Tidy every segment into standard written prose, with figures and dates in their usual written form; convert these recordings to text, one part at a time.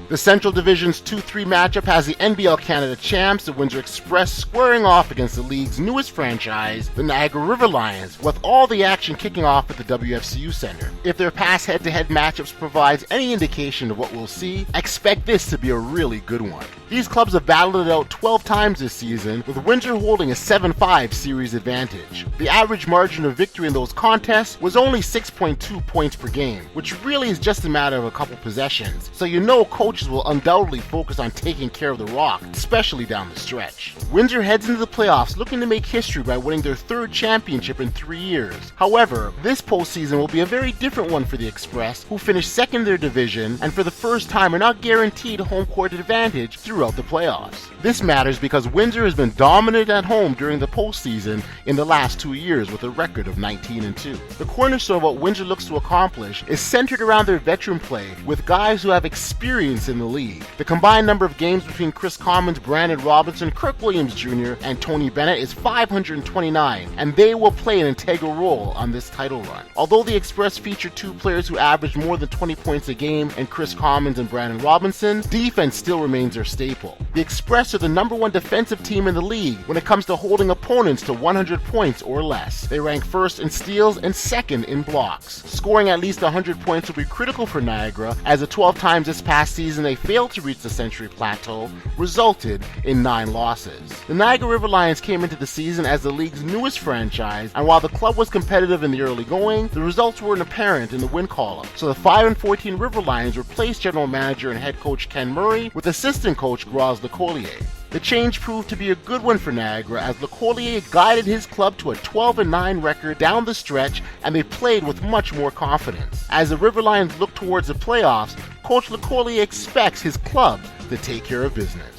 The Central Division's 2-3 matchup has the NBL Canada champs, the Windsor Express, squaring off against the league's newest franchise, the Niagara River Lions, with all the action kicking off at the WFCU Center. If their past head-to-head matchups provides any indication of what we'll see, expect this to be a really good one. These clubs have battled it out 12 times this season, with Windsor holding a 7-5 series advantage. The average margin of victory in those contests was only 6.2 points per game, which really is just a matter of a couple possessions, so you know coaches will undoubtedly focus on taking care of the rock, especially down the stretch. Windsor heads into the playoffs looking to make history by winning their third championship in 3 years. However, this postseason will be a very different one for the Express, who finished second in their division and for the first time are not guaranteed home court advantage throughout the playoffs. This matters because Windsor has been dominant at home during the postseason in the last 2 years with a record of 19-2. The cornerstone of what Windsor looks to accomplish is centered around their veteran play with guys who have experience in the league. The combined number of games between Chris Commons, Brandon Robinson, Kirk Williams Jr., and Tony Bennett is 529, and they will play an integral role on this title run. Although the Express featured 2 players who averaged more than 20 points a game in Chris Commons and Brandon Robinson, defense still remains their staple. The Express are the #1 defensive team in the league when it comes to holding opponents to 100 points or less. They rank first in steals and second in blocks. Scoring at least 100 points will be critical for Niagara, as the 12 times this past season they failed to reach the Century Plateau resulted in 9 losses. The Niagara River Lions came into the season as the league's newest franchise, and while the club was competitive in the early going, the results weren't apparent in the win column. So the 5-14 River Lions replaced general manager and head coach Ken Murray with assistant coach Graz LeCollier. The change proved to be a good one for Niagara, as LeCollier guided his club to a 12-9 record down the stretch, and they played with much more confidence. As the River Lions look towards the playoffs, Coach LeCollier expects his club to take care of business.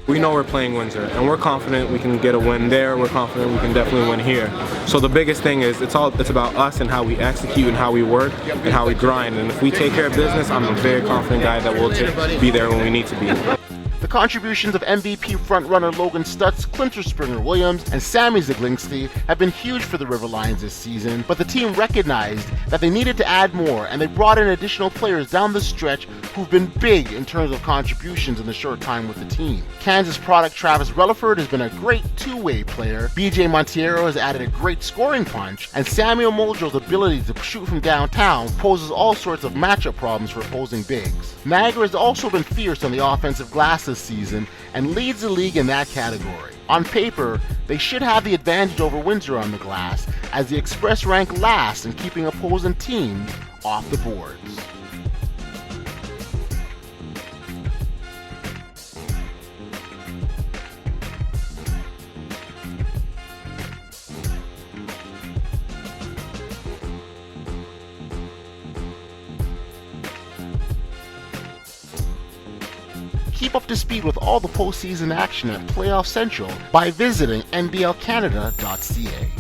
We know we're playing Windsor, and we're confident we can get a win there. We're confident we can definitely win here. So the biggest thing is it's about us and how we execute and how we work and how we grind. And if we take care of business, I'm a very confident guy that we'll be there when we need to be. The contributions of MVP frontrunner Logan Stutz, Clinter Springer-Williams, and Sammy Zaglinski have been huge for the River Lions this season, but the team recognized that they needed to add more, and they brought in additional players down the stretch who've been big in terms of contributions in the short time with the team. Kansas product Travis Relaford has been a great two-way player, BJ Monteiro has added a great scoring punch, and Samuel Muldrow's ability to shoot from downtown poses all sorts of matchup problems for opposing bigs. Niagara has also been fierce on the offensive glass this season and leads the league in that category. On paper, they should have the advantage over Windsor on the glass, as the Express rank last in keeping opposing teams off the boards. Keep up to speed with all the postseason action at Playoff Central by visiting NBLCanada.ca.